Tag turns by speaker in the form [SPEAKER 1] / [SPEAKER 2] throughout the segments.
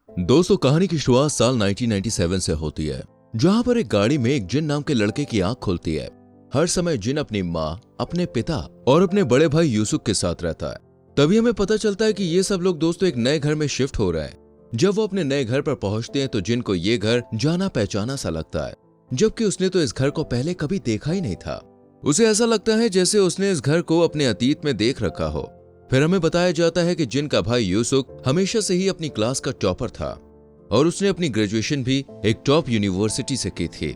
[SPEAKER 1] दोस्तों, कहानी की शुरुआत साल 1997 से होती है, जहां पर एक गाड़ी में एक जिन नाम के लड़के की आंख खुलती है। हर समय जिन अपनी माँ, अपने पिता और अपने बड़े भाई यूसुफ के साथ रहता है। तभी हमें पता चलता है कि ये सब लोग दोस्तों एक नए घर में शिफ्ट हो रहे हैं। जब वो अपने नए घर पर पहुंचते हैं तो जिन को ये घर जाना पहचाना सा लगता है, जबकि उसने तो इस घर को पहले कभी देखा ही नहीं था। उसे ऐसा लगता है जैसे उसने इस घर को अपने अतीत में देख रखा हो। फिर हमें बताया जाता है कि जिन का भाई यूसुफ हमेशा से ही अपनी क्लास का टॉपर था और उसने अपनी ग्रेजुएशन भी एक टॉप यूनिवर्सिटी से की थी।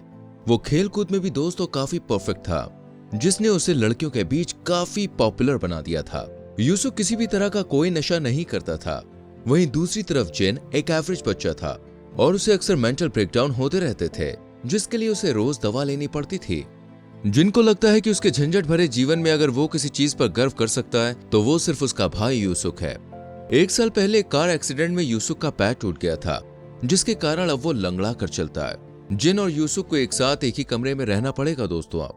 [SPEAKER 1] वो खेल कूद में भी दोस्तों काफी परफेक्ट था, जिसने उसे लड़कियों के बीच काफी पॉपुलर बना दिया था। यूसुफ किसी भी तरह का कोई नशा नहीं करता था। वहीं दूसरी तरफ जिन एक एवरेज बच्चा था और उसे अक्सर मेंटल ब्रेकडाउन होते रहते थे, जिसके लिए उसे रोज दवा लेनी पड़ती थी। जिनको लगता है कि उसके झंझट भरे जीवन में अगर वो किसी चीज पर गर्व कर सकता है तो वो सिर्फ उसका भाई यूसुफ है। एक साल पहले कार एक्सीडेंट में यूसुफ का पैर टूट गया था, जिसके कारण अब वो लंगड़ा कर चलता है। जिन और यूसुफ को एक साथ एक ही कमरे में रहना पड़ेगा दोस्तों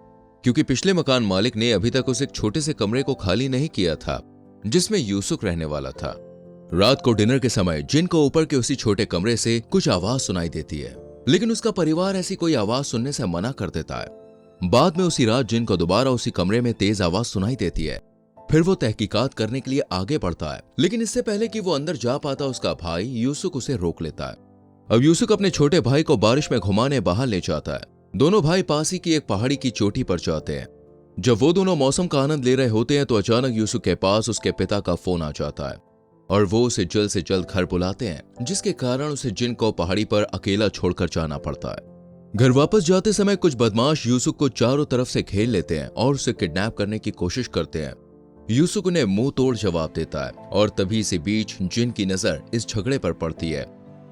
[SPEAKER 1] क्योंकि पिछले मकान मालिक ने अभी तक उस एक छोटे से कमरे को खाली नहीं किया था जिसमें यूसुफ रहने वाला था। रात को डिनर के समय जिन को ऊपर के उसी छोटे कमरे से कुछ आवाज सुनाई देती है, लेकिन उसका परिवार ऐसी कोई आवाज सुनने से मना कर देता है। बाद में उसी रात जिन को दोबारा उसी कमरे में तेज आवाज सुनाई देती है। फिर वो तहकीकात करने के लिए आगे बढ़ता है, लेकिन इससे पहले कि वो अंदर जा पाता उसका भाई यूसुफ उसे रोक लेता है। अब यूसुफ अपने छोटे भाई को बारिश में घुमाने बाहर ले जाता है। दोनों भाई पास ही की एक पहाड़ी की चोटी पर जाते हैं। जब वो दोनों मौसम का आनंद ले रहे होते हैं तो अचानक यूसुफ के पास उसके पिता का फोन आ जाता है और वो उसे जल्द से जल्द घर बुलाते हैं, जिसके कारण उसे जिन को पहाड़ी पर अकेला छोड़कर जाना पड़ता है। घर वापस जाते समय कुछ बदमाश यूसुफ को चारों तरफ से घेर लेते हैं और उसे किडनैप करने की कोशिश करते हैं। यूसुफ उन्हें मुंह तोड़ जवाब देता है और तभी इसी बीच जिन की नजर इस झगड़े पर पड़ती है।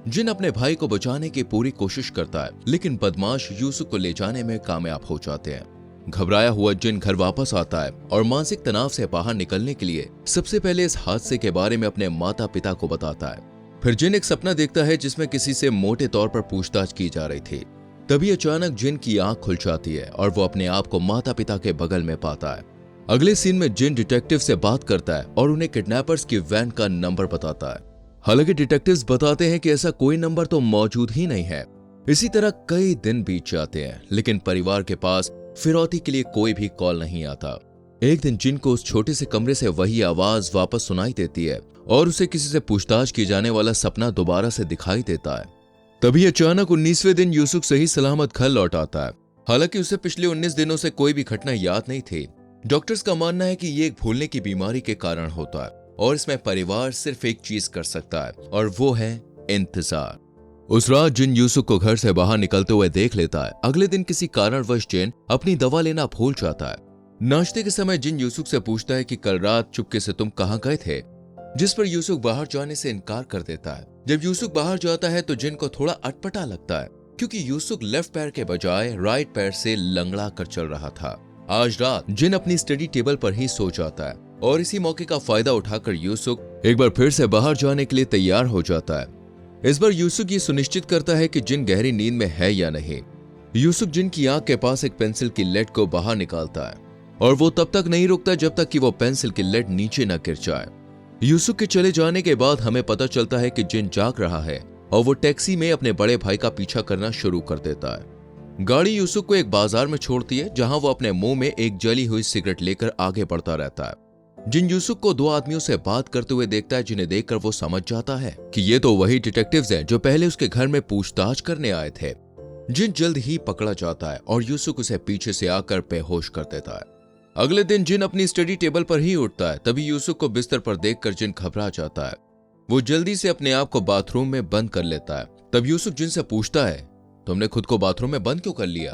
[SPEAKER 1] जिन अपने भाई को बचाने की पूरी कोशिश करता है, लेकिन बदमाश यूसुफ को ले जाने में कामयाब हो जाते हैं। घबराया हुआ जिन घर वापस आता है और मानसिक तनाव से बाहर निकलने के लिए सबसे पहले इस हादसे के बारे में अपने माता पिता को बताता है। फिर जिन एक सपना देखता है जिसमें किसी से मोटे तौर पर पूछताछ की जा रही थी। तभी अचानक जिन की आंख खुल जाती है और वो अपने आप को माता पिता के बगल में पाता है। अगले सीन में जिन डिटेक्टिव से बात करता है और उन्हें किडनैपर्स की वैन का नंबर बताता है। हालांकि डिटेक्टिव्स बताते हैं कि ऐसा कोई नंबर तो मौजूद ही नहीं है। इसी तरह कई दिन बीत जाते हैं, लेकिन परिवार के पास फिरौती के लिए कोई भी कॉल नहीं आता। एक दिन जिन को उस छोटे से कमरे से वही आवाज वापस सुनाई देती है और उसे किसी से पूछताछ की जाने वाला सपना दोबारा से दिखाई देता है। तभी अचानक 19वें दिन यूसुफ सही सलामत घर लौट आता है। हालांकि उसे पिछले 19 दिनों से कोई भी घटना याद नहीं थी। डॉक्टर्स का मानना है कि ये एक भूलने की बीमारी के कारण होता है और इसमें परिवार सिर्फ एक चीज कर सकता है और वो है इंतजार। उस रात जिन यूसुफ को घर से बाहर निकलते हुए देख लेता है। अगले दिन किसी कारणवश जिन अपनी दवा लेना भूल जाता है। नाश्ते के समय जिन यूसुफ से पूछता है कि कल रात चुपके से तुम कहाँ गए थे, जिस पर यूसुफ बाहर जाने से इनकार कर देता है। जब यूसुफ बाहर जाता है तो जिन को थोड़ा अटपटा लगता है, क्योंकि यूसुफ लेफ्ट पैर के बजाय राइट पैर से लंगड़ा कर चल रहा था। आज रात जिन अपनी स्टडी टेबल पर ही सो जाता है और इसी मौके का फायदा उठाकर यूसुफ एक बार फिर से बाहर जाने के लिए तैयार हो जाता है। इस बार यूसुफ ये सुनिश्चित करता है कि जिन गहरी नींद में है या नहीं। यूसुफ जिन की आंख के पास एक पेंसिल की लेड को बाहर निकालता है और वो तब तक नहीं रुकता जब तक कि वो पेंसिल की लेड नीचे न गिर जाए। यूसुफ के चले जाने के बाद हमें पता चलता है कि जिन जाग रहा है और वो टैक्सी में अपने बड़े भाई का पीछा करना शुरू कर देता है। गाड़ी यूसुफ को एक बाजार में छोड़ती है, जहां वो अपने मुंह में एक जली हुई सिगरेट लेकर आगे बढ़ता रहता है। जिन यूसुफ को दो आदमियों से बात करते हुए देखता है, जिन्हें देखकर वो समझ जाता है कि ये तो वही डिटेक्टिव्स हैं जो पहले उसके घर में पूछताछ करने आए थे। जिन जल्द ही पकड़ा जाता है और यूसुफ उसे पीछे से आकर बेहोश कर देता है। अगले दिन जिन अपनी स्टडी टेबल पर ही उठता है। तभी यूसुफ को बिस्तर पर देखकर जिन घबरा जाता है। वो जल्दी से अपने आप को बाथरूम में बंद कर लेता है। तब यूसुफ जिन से पूछता है, तुमने खुद को बाथरूम में बंद क्यों कर लिया?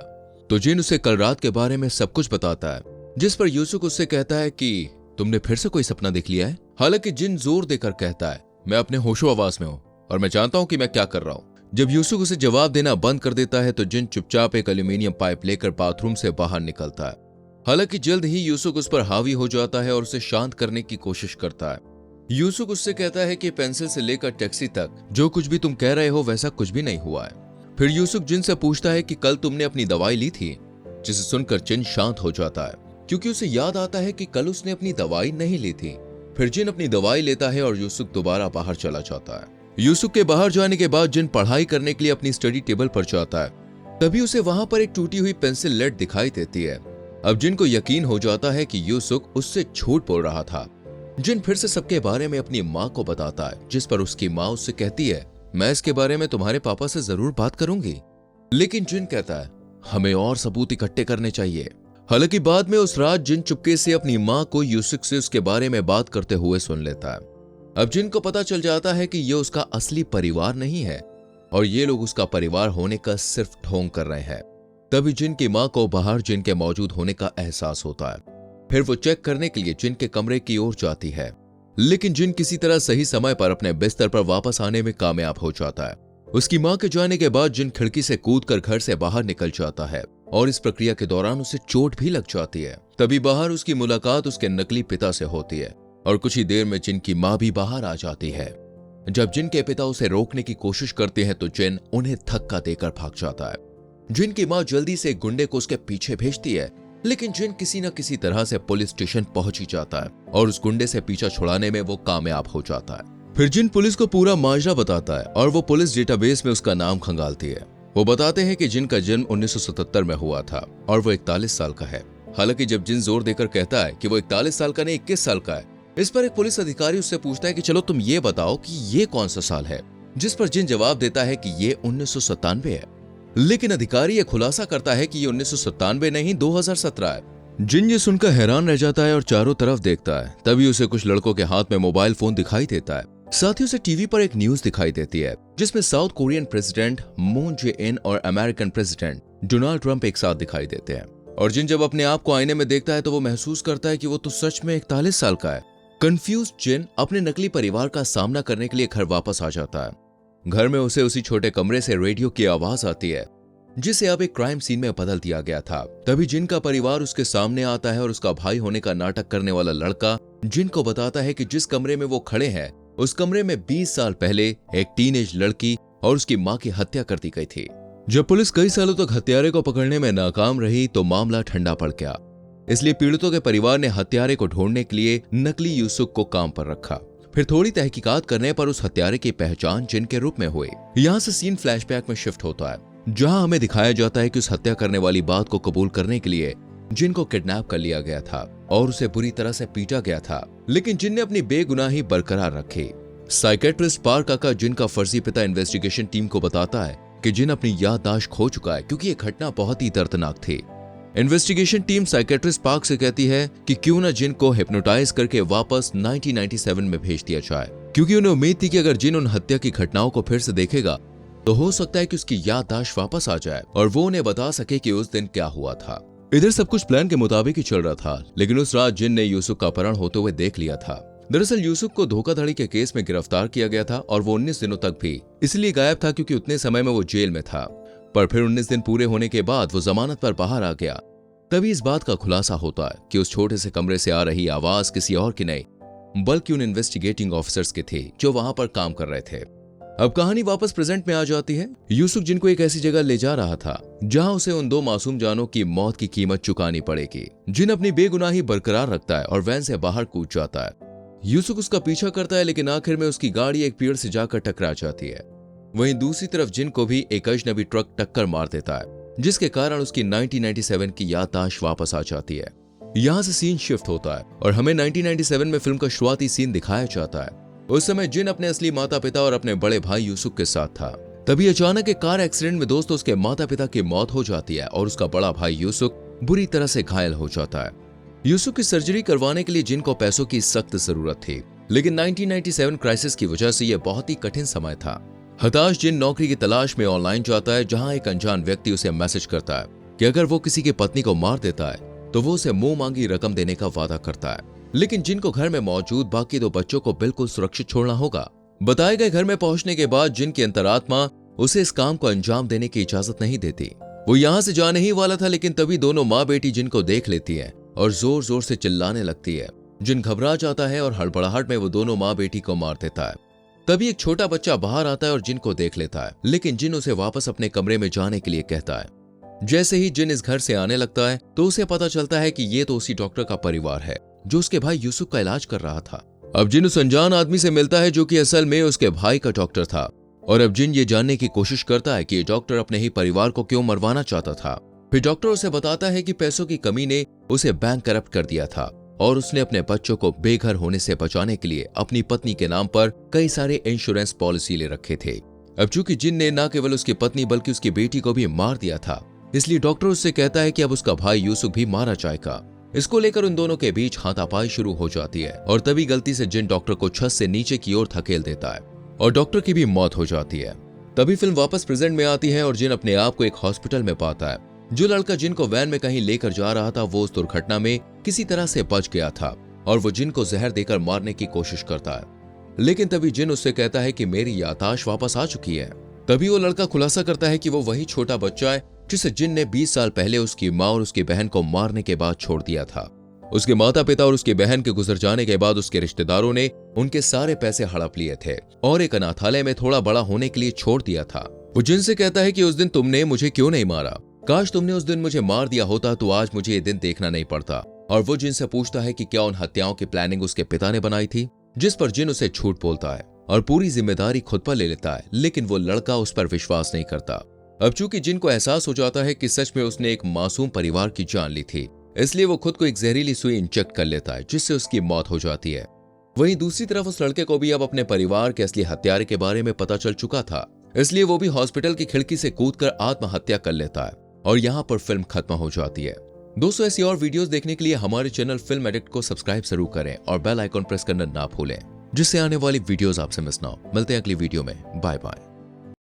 [SPEAKER 1] तो जिन उसे कल रात के बारे में सब कुछ बताता है, जिस पर यूसुफ उससे कहता है कि तुमने फिर से कोई सपना देख लिया है। हालांकि जिन जोर देकर कहता है, मैं अपने होशो आवाज में हूं और मैं जानता हूं कि मैं क्या कर रहा हूं। जब यूसुफ उसे जवाब देना बंद कर देता है तो जिन चुपचाप एक एल्यूमिनियम पाइप लेकर बाथरूम से बाहर निकलता है। हालांकि जल्द ही यूसुफ उस पर हावी हो जाता है और उसे शांत करने की कोशिश करता है। यूसुफ उससे कहता है कि पेंसिल से लेकर टैक्सी तक जो कुछ भी तुम कह रहे हो वैसा कुछ भी नहीं हुआ है। फिर यूसुफ जिन से पूछता है कि कल तुमने अपनी दवाई ली थी, जिसे सुनकर जिन शांत हो जाता है क्योंकि उसे याद आता है कि कल उसने अपनी दवाई नहीं ली थी। फिर जिन अपनी दवाई लेता है और यूसुफ दोबारा बाहर चला जाता है। यूसुफ के बाहर जाने के बाद जिन पढ़ाई करने के लिए अपनी स्टडी टेबल पर जाता है, तभी उसे वहां पर एक टूटी हुई पेंसिल लेड दिखाई देती है। अब जिन को यकीन हो जाता है कि यूसुफ उससे झूठ बोल रहा था। जिन फिर से सबके बारे में अपनी माँ को बताता है, जिस पर उसकी माँ उससे कहती है, मैं इसके बारे में तुम्हारे पापा से जरूर बात करूंगी। लेकिन जिन कहता है, हमें और सबूत इकट्ठे करने चाहिए। हालांकि बाद में उस रात जिन चुपके से अपनी माँ को यूसुफ से उसके बारे में बात करते हुए सुन लेता है। अब जिन को पता चल जाता है कि ये उसका असली परिवार नहीं है और ये लोग उसका परिवार होने का सिर्फ ढोंग कर रहे हैं। तभी जिन की माँ को बाहर जिन के मौजूद होने का एहसास होता है। फिर वो चेक करने के लिए जिन के कमरे की ओर जाती है, लेकिन जिन किसी तरह सही समय पर अपने बिस्तर पर वापस आने में कामयाब हो जाता है। उसकी माँ के जाने के बाद जिन खिड़की से कूदकर घर से बाहर निकल जाता है और इस प्रक्रिया के दौरान उसे चोट भी लग जाती है। तभी बाहर उसकी मुलाकात उसके नकली पिता से होती है और कुछ ही देर में जिन की माँ भी बाहर आ जाती है। जब जिन के पिता उसे रोकने की कोशिश करते हैं तो जिन उन्हें धक्का देकर भाग जाता है। जिन की माँ जल्दी से एक गुंडे को उसके पीछे भेजती है, लेकिन जिन किसी न किसी तरह से पुलिस स्टेशन पहुंच ही जाता है और उस गुंडे से पीछा छुड़ाने में वो कामयाब हो जाता है। फिर जिन पुलिस को पूरा माजरा बताता है और वो पुलिस डेटाबेस में उसका नाम खंगालती है। वो बताते हैं कि जिन का जन्म 1977 में हुआ था और वो 41 साल का है। हालांकि जब जिन जोर देकर कहता है कि वो 41 साल का नहीं 21 साल का है, इस पर एक पुलिस अधिकारी उससे पूछता है कि चलो तुम ये बताओ कि ये कौन सा साल है, जिस पर जिन जवाब देता है कि ये 1997 है। लेकिन अधिकारी ये खुलासा करता है कि ये 1997 नहीं 2017 है। जिन ये सुनकर हैरान रह जाता है और चारों तरफ देखता है। तभी उसे कुछ लड़कों के हाथ में मोबाइल फोन दिखाई देता है। साथ ही उसे टीवी पर एक न्यूज दिखाई देती है जिसमें South Korean president Moon Jae in और अमेरिकन प्रेसिडेंट डोनाल्ड ट्रंप एक साथ दिखाई देते हैं। और जिन जब अपने आप को आईने में देखता है तो वो महसूस करता है कि वो तो सच में 41 साल का है। कंफ्यूज जिन अपने नकली परिवार का सामना करने के लिए घर वापस आ जाता है। घर में उसे उसी छोटे कमरे से रेडियो की आवाज आती है जिसे अब एक क्राइम सीन में बदल दिया गया था। तभी जिन का परिवार उसके सामने आता है और उसका भाई होने का नाटक करने वाला लड़का जिन को बताता है कि जिस कमरे में वो खड़े हैं उस कमरे में 20 साल पहले एक टीनेज लड़की और उसकी मां की हत्या कर दी गई थी। जब पुलिस कई सालों तक हत्यारे को पकड़ने में नाकाम रही तो मामला ठंडा पड़ गया। इसलिए पीड़ितों के परिवार ने हत्यारे को ढूंढने के लिए नकली यूसुफ को काम पर रखा। फिर थोड़ी तहकीकात करने पर उस हत्यारे की पहचान जिन के रूप में हुई। यहाँ से सीन फ्लैशबैक में शिफ्ट होता है जहां हमें दिखाया जाता है कि उस हत्या करने वाली बात को कबूल करने के लिए जिन को किडनैप कर लिया गया था और उसे बुरी तरह से पीटा गया था, लेकिन जिन ने अपनी बेगुनाही बरकरार रखी। साइकेट्रिस्ट पार्क काका जिन का फर्जी पिता इन्वेस्टिगेशन टीम को बताता है कि जिन अपनी याददाश्त खो चुका है क्योंकि ये घटना बहुत ही दर्दनाक थी। इन्वेस्टिगेशन टीम साइकेट्रिस्ट पार्क से कहती है कि क्यों न जिन को हिप्नोटाइज करके वापस 1997 में भेज दिया जाए, क्योंकि उन्हें उम्मीद थी कि अगर जिन उन हत्या की घटनाओं को फिर से देखेगा तो हो सकता है कि उसकी याददाश्त वापस आ जाए और वो उन्हें बता सके कि उस दिन क्या हुआ था। इधर सब कुछ प्लान के मुताबिक ही चल रहा था, लेकिन उस रात जिन ने यूसुफ का अपहरण होते हुए देख लिया था। दरअसल यूसुफ को धोखाधड़ी के केस में गिरफ्तार किया गया था और वो 19 दिनों तक भी इसलिए गायब था क्योंकि उतने समय में वो जेल में था। पर फिर 19 दिन पूरे होने के बाद वो जमानत पर बाहर आ गया। तभी इस बात का खुलासा होता है कि उस छोटे से कमरे से आ रही आवाज किसी और की नहीं बल्कि उन इन्वेस्टिगेटिंग ऑफिसर्स की थी जो वहां पर काम कर रहे थे। अब कहानी वापस प्रेजेंट में आ जाती है। यूसुफ जिनको एक ऐसी जगह ले जा रहा था जहां उसे उन 2 मासूम जानों की मौत की कीमत चुकानी पड़ेगी। जिन अपनी बेगुनाही बरकरार रखता है और वैन से बाहर कूद जाता है। यूसुफ उसका पीछा करता है लेकिन आखिर में उसकी गाड़ी एक पेड़ से जाकर टकरा जाती है। वहीं दूसरी तरफ जिन को भी एक अजनबी ट्रक टक्कर मार देता है जिसके कारण उसकी 1997 की याददाश्त वापस आ जाती है। यहाँ से सीन शिफ्ट होता है और हमें 1997 में फिल्म का शुरुआती सीन दिखाया जाता है। उस समय जिन अपने असली माता पिता और अपने बड़े भाई यूसुफ के साथ था। तभी अचानक एक कार एक्सीडेंट में दोस्तों उसके माता पिता की मौत हो जाती है और उसका बड़ा भाई यूसुफ बुरी तरह से घायल हो जाता है। यूसुफ की सर्जरी करवाने के लिए जिन को पैसों की सख्त जरूरत थी, लेकिन 1997 क्राइसिस की वजह से यह बहुत ही कठिन समय था। हताश जिन नौकरी की तलाश में ऑनलाइन जाता है जहां एक अनजान व्यक्ति उसे मैसेज करता है कि अगर वो किसी की पत्नी को मार देता है तो वो उसे मुंह मांगी रकम देने का वादा करता है। लेकिन जिन को घर में मौजूद बाकी 2 बच्चों को बिल्कुल सुरक्षित छोड़ना होगा। बताए गए घर में पहुंचने के बाद जिन की अंतरात्मा उसे इस काम को अंजाम देने की इजाजत नहीं देती। वो यहाँ से जाने ही वाला था लेकिन तभी दोनों माँ बेटी जिन को देख लेती है और जोर जोर से चिल्लाने लगती है। जिन घबरा जाता है और हड़बड़ाहट में वो दोनों माँ बेटी को मार देता है। तभी एक छोटा बच्चा बाहर आता है और जिन को देख लेता है, लेकिन जिन उसे वापस अपने कमरे में जाने के लिए कहता है। जैसे ही जिन इस घर से आने लगता है तो उसे पता चलता है कि ये तो उसी डॉक्टर का परिवार है जो उसके भाई यूसुफ का इलाज कर रहा था। अब जिन उस अनजान आदमी से मिलता है जो कि असल में उसके भाई का डॉक्टर था, और अब जिन ये जानने की कोशिश करता है कि ये डॉक्टर अपने ही परिवार को क्यों मरवाना चाहता था। फिर डॉक्टर उसे बताता है कि पैसों की कमी ने उसे बैंक करप्ट कर दिया था और उसने अपने बच्चों को बेघर होने से बचाने के लिए अपनी पत्नी के नाम पर कई सारे इंश्योरेंस पॉलिसी ले रखे थे। अब चूंकि जिन ने न केवल उसकी पत्नी बल्कि उसकी बेटी को भी मार दिया था, इसलिए डॉक्टर उससे कहता है कि अब उसका भाई यूसुफ भी मारा जाएगा। इसको लेकर उन दोनों के बीच हाथापाई शुरू हो जाती है और तभी गलती से जिन डॉक्टर को छत से नीचे की ओर धकेल देता है और डॉक्टर की भी मौत हो जाती है। तभी फिल्म वापस प्रेजेंट में आती है और जिन अपने आप को एक हॉस्पिटल में पाता है। जो लड़का जिन को वैन में कहीं लेकर जा रहा था वो उस दुर्घटना में किसी तरह से बच गया था और वो जिन को जहर देकर मारने की कोशिश करता है, लेकिन तभी जिन उससे कहता है कि मेरी याददाश्त वापस आ चुकी है। तभी वो लड़का खुलासा करता है कि वो वही छोटा बच्चा है जिसे जिन ने 20 साल पहले उसकी माँ और उसकी बहन को मारने के बाद छोड़ दिया था। उसके माता पिता और उसकी बहन के गुजर जाने के बाद उसके रिश्तेदारों ने उनके सारे पैसे हड़प लिए थे और एक अनाथालय में थोड़ा बड़ा होने के लिए छोड़ दिया था। वो जिन से कहता है कि उस दिन तुमने मुझे क्यों नहीं मारा, काश तुमने उस दिन मुझे मार दिया होता तो आज मुझे ये दिन देखना नहीं पड़ता। और वो जिन से पूछता है कि क्या उन हत्याओं की प्लानिंग उसके पिता ने बनाई थी, जिस पर जिन उसे झूठ बोलता है और पूरी जिम्मेदारी खुद पर ले लेता है, लेकिन वो लड़का उस पर विश्वास नहीं करता। अब चूंकि जिन को एहसास हो जाता है कि सच में उसने एक मासूम परिवार की जान ली थी, इसलिए वो खुद को एक जहरीली सुई इंजेक्ट कर लेता है जिससे उसकी मौत हो जाती है। वहीं दूसरी तरफ उस लड़के को भी अब अपने परिवार के असली हत्यारे के बारे में पता चल चुका था, इसलिए वो भी हॉस्पिटल की खिड़की से कूदकर आत्महत्या कर लेता है और यहाँ पर फिल्म खत्म हो जाती है। दोस्तों, ऐसी और वीडियोस देखने के लिए हमारे चैनल फिल्म एडिक्ट को सब्सक्राइब जरूर करें और बेल आइकॉन प्रेस करना ना भूलें, जिससे आने वाली वीडियोस आपसे मिस ना हो। मिलते हैं अगली वीडियो में। Bye bye.